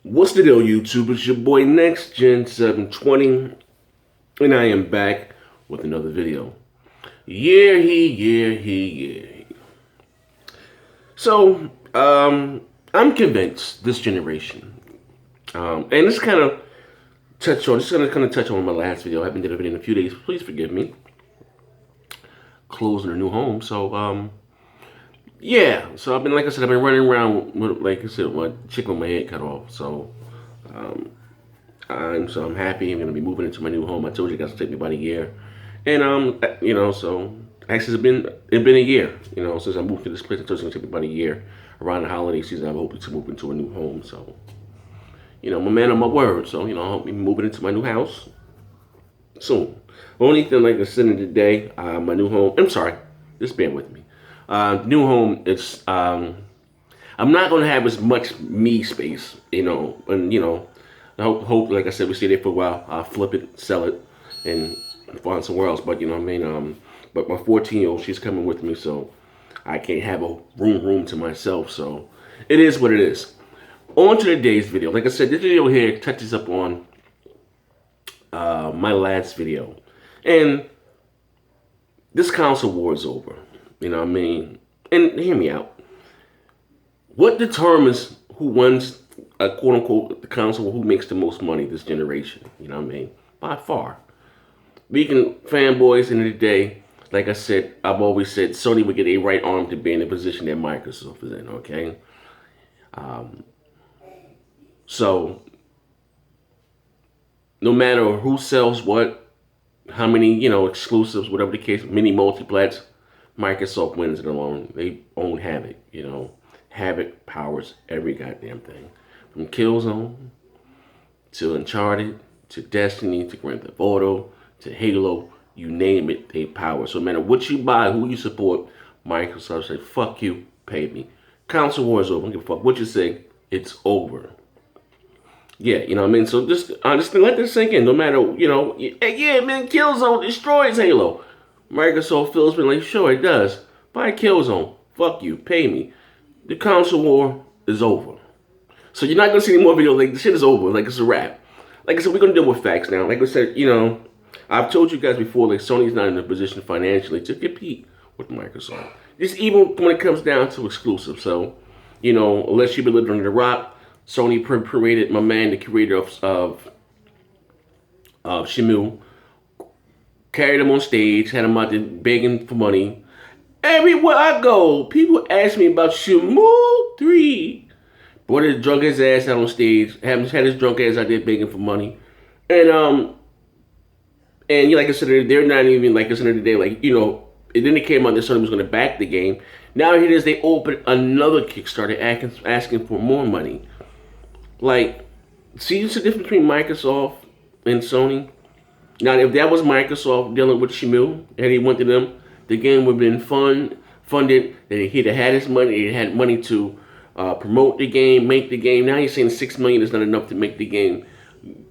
What's the deal, YouTube? It's your boy Next Gen 720, and I am back with another video. Yeah. So, I'm convinced this generation, and this kind of touch on my last video. I haven't did a video in a few days. Please forgive me. Closing a new home, so yeah. So I've been, like I said, I've been running around with, like I said, with chicken with my head cut off. So, I'm happy. I'm gonna be moving into my new home. I told you guys to take me about a year, and so actually it's been a year, since I moved to this place. I told you it's gonna take me about a year. Around the holiday season, I'm hoping to move into a new home. So, I'm a man of my word. So, I'll be moving into my new house soon. Only thing, like I said today, my new home. I'm sorry, just bear with me. New home. It's I'm not gonna have as much me space, and I hope, like I said, we stay there for a while. I'll flip it, sell it, and find somewhere else. But but my 14-year-old, she's coming with me, so I can't have a room to myself. So it is what it is. On to today's video. Like I said, this video here touches up on my last video, and this console war is over. And hear me out. What determines who wins, quote unquote, the console, who makes the most money this generation? By far. Being fanboys in the day, like I said, I've always said Sony would get a right arm to be in the position that Microsoft is in, okay? So, no matter who sells what, how many, exclusives, whatever the case, many multiplats, Microsoft wins it alone. They own Havoc, Havoc powers every goddamn thing. From Killzone, to Uncharted, to Destiny, to Grand Theft Auto, to Halo, you name it, they power. So no matter what you buy, who you support, Microsoft say, fuck you, pay me. Console war is over. I don't give a fuck what you say, it's over. Yeah, So just let this sink in. No matter, yeah, man, Killzone destroys Halo. Microsoft feels me like, sure it does. Buy Killzone. Fuck you, pay me. The console war is over. So you're not gonna see any more videos. Like, the shit is over. Like, it's a wrap. Like I said, we're gonna deal with facts now. Like I said, I've told you guys before, like, Sony's not in a position financially to compete with Microsoft. Just even when it comes down to exclusive. So, unless you've been living under the rock, Sony paraded my man, the creator of Shenmue, carried him on stage, had him out there begging for money. Everywhere I go, people ask me about Shenmue 3. Brought his drunk ass out on stage, had his drunk ass out there begging for money. And like I said, they're not even, like I said today, like, and then it came out that Sony was going to back the game. Now here it is, they opened another Kickstarter asking for more money. Like, see the difference between Microsoft and Sony? Now, if that was Microsoft dealing with Shenmue, and he went to them, the game would have been funded, that he'd have had his money, he had money to promote the game, make the game. Now he's saying $6 million is not enough to make the game,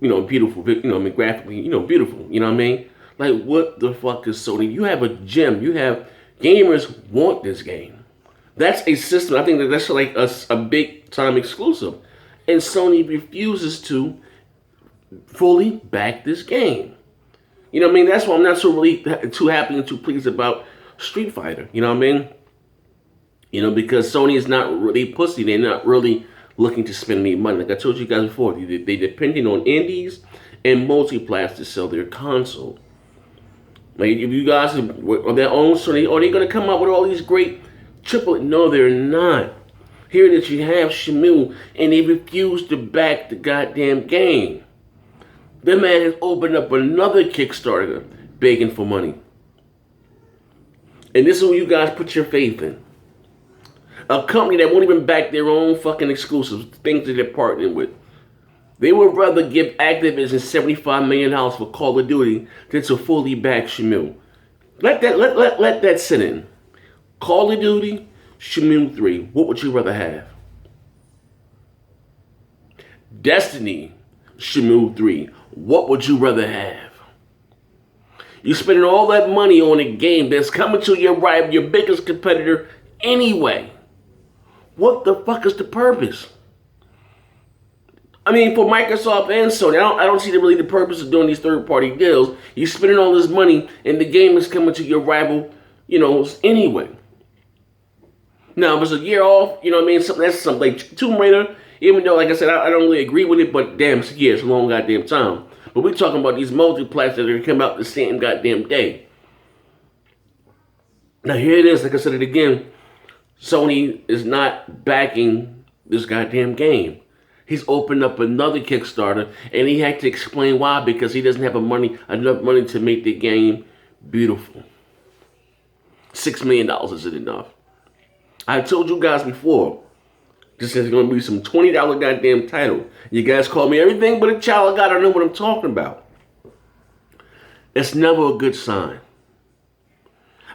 beautiful, graphically, beautiful, Like, what the fuck is Sony? You have a gem. You have gamers want this game. That's a system. I think that's like a big time exclusive. And Sony refuses to fully back this game. That's why I'm not so really too happy and too pleased about Street Fighter. Because Sony is not really pussy. They're not really looking to spend any money. Like I told you guys before, they're depending on indies and multiplats to sell their console. Like, if you guys are their own Sony, are they going to come out with all these great triple? No, they're not. Here that you have Shenmue, and they refuse to back the goddamn game. The man has opened up another Kickstarter begging for money. And this is what you guys put your faith in. A company that won't even back their own fucking exclusives, things that they're partnering with. They would rather give Activision $75 million for Call of Duty than to fully back Shenmue. Let that sit in. Call of Duty, Shenmue 3. What would you rather have? Destiny, Shenmue 3. What would you rather have? You're spending all that money on a game that's coming to your rival, your biggest competitor anyway. What the fuck is the purpose? I mean, for Microsoft and Sony, I don't see really the purpose of doing these third-party deals. You're spending all this money, and the game is coming to your rival, anyway. Now, if it's a year off, you know what I mean? That's something like Tomb Raider, even though, like I said, I don't really agree with it, but damn, it's a year, it's a long goddamn time. But we're talking about these multiplats that are coming out the same goddamn day. Now, here it is, like I said it again, Sony is not backing this goddamn game. He's opened up another Kickstarter, and he had to explain why, because he doesn't have enough money to make the game beautiful. $6 million isn't enough. I told you guys before, this is going to be some $20 goddamn title. You guys call me everything but a child of God. I know what I'm talking about. It's never a good sign.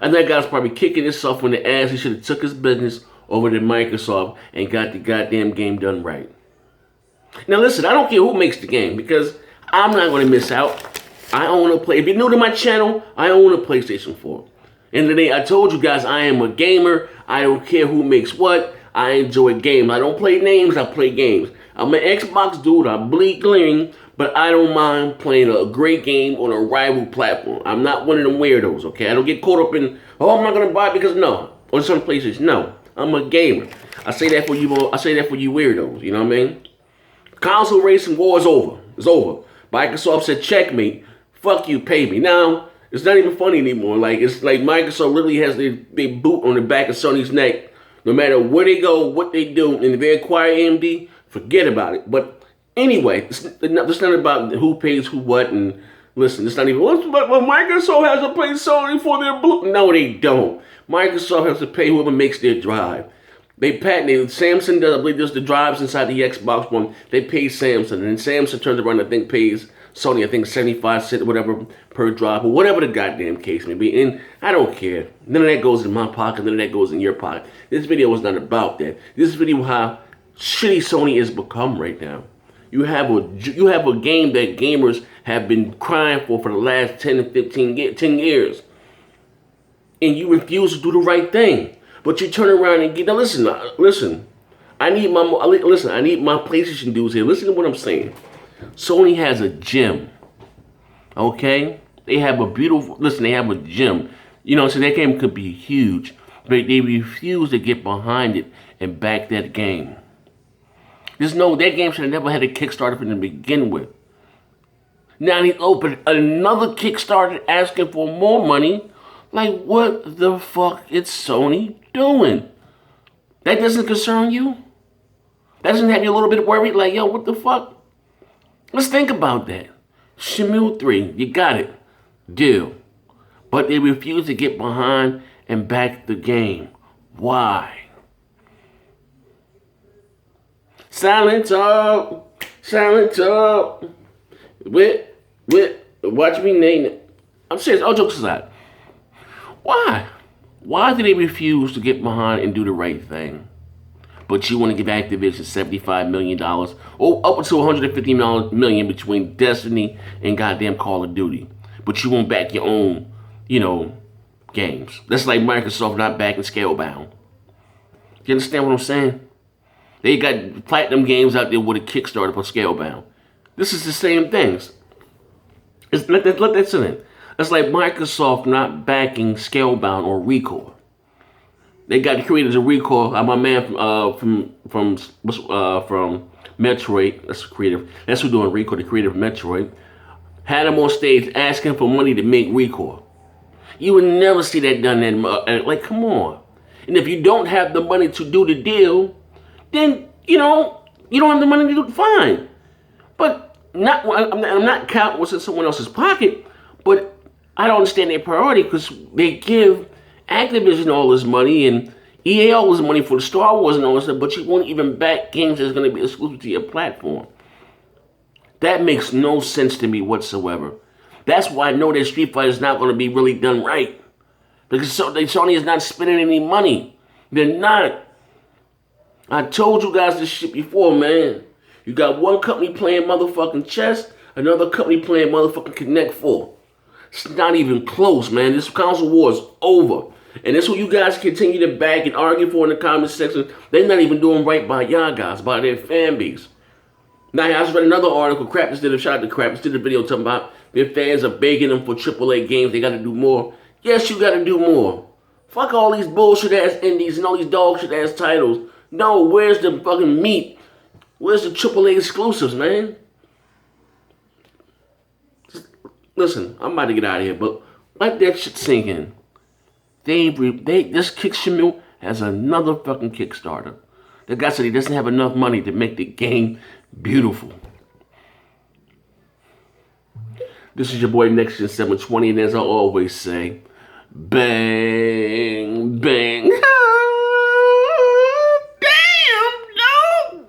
And that guy's probably kicking himself in the ass. He should have took his business over to Microsoft and got the goddamn game done right. Now listen, I don't care who makes the game, because I'm not going to miss out. I own a play. If you're new to my channel, I own a PlayStation 4. End of the day, I told you guys I am a gamer. I don't care who makes what. I enjoy games. I don't play names, I play games. I'm an Xbox dude, I bleed green, but I don't mind playing a great game on a rival platform. I'm not one of them weirdos, okay? I don't get caught up in, I'm not going to buy it because no. On some places, no. I'm a gamer. I say that for you weirdos, you know what I mean? Console racing war is over. It's over. Microsoft said, checkmate. Fuck you, pay me. Now, it's not even funny anymore. It's like Microsoft literally has their boot on the back of Sony's neck. No matter where they go, what they do, and if they acquire AMD, forget about it. But anyway, it's not about who pays who what. And listen, it's not even, but Microsoft has to pay Sony for their blue. No, they don't. Microsoft has to pay whoever makes their drive. They patented, Samsung does, I believe there's the drives inside the Xbox One. They pay Samsung, and then Samsung turns around, I think, pays Sony, I think 75 cents, whatever, per drive, or whatever the goddamn case may be. And I don't care. None of that goes in my pocket, none of that goes in your pocket. This video was not about that. This video how shitty Sony has become right now. You have a game that gamers have been crying for the last 10 years. And you refuse to do the right thing. But you turn around and get, now listen. I need my PlayStation dudes here. Listen to what I'm saying. Sony has a gym. Okay? They have a gym. So that game could be huge. But they refuse to get behind it and back that game. That game should have never had a Kickstarter from to begin with. Now he opened another Kickstarter asking for more money. Like, what the fuck is Sony doing? That doesn't concern you? That doesn't have you a little bit worried? Like, yo, what the fuck? Let's think about that. Shenmue 3, you got it. Deal. But they refuse to get behind and back the game. Why? Silent talk. Watch me name it. I'm serious, all jokes aside. Why? Why do they refuse to get behind and do the right thing? But you want to give Activision $75 million, or up to $150 million between Destiny and goddamn Call of Duty. But you won't back your own, games. That's like Microsoft not backing Scalebound. You understand what I'm saying? They got platinum games out there with a Kickstarter for Scalebound. This is the same things. Let that sit in. It's like Microsoft not backing Scalebound or Recore. They got the creators of Recore. My man from Metroid. That's creative. That's who doing Recore. The creator of Metroid had him on stage asking for money to make Recore. You would never see that done. Like, come on. And if you don't have the money to do the deal, then you don't have the money to do it. Fine. But I'm not counting what's in someone else's pocket. But I don't understand their priority, because they give Activision all this money and EA all this money for the Star Wars and all this stuff, but you won't even back games that's going to be exclusive to your platform. That makes no sense to me whatsoever. That's why I know that Street Fighter is not going to be really done right. Because Sony is not spending any money. They're not. I told you guys this shit before, man. You got one company playing motherfucking chess, another company playing motherfucking Connect 4. It's not even close, man. This console war is over. And that's what you guys continue to back and argue for in the comment section. They're not even doing right by y'all guys, by their fan base. Now, I just read another article. Crap just did a shot to Crap just did a video talking about their fans are begging them for AAA games. They got to do more. Yes, you got to do more. Fuck all these bullshit ass indies and all these dog shit ass titles. No, where's the fucking meat? Where's the AAA exclusives, man? Listen, I'm about to get out of here, but let that shit sink in. This Kick Shamil has another fucking Kickstarter. The guy said he doesn't have enough money to make the game beautiful. This is your boy Next Gen 720, and as I always say, bang, bang. Damn, no.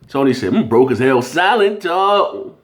Sony said, broke as hell, silent talk.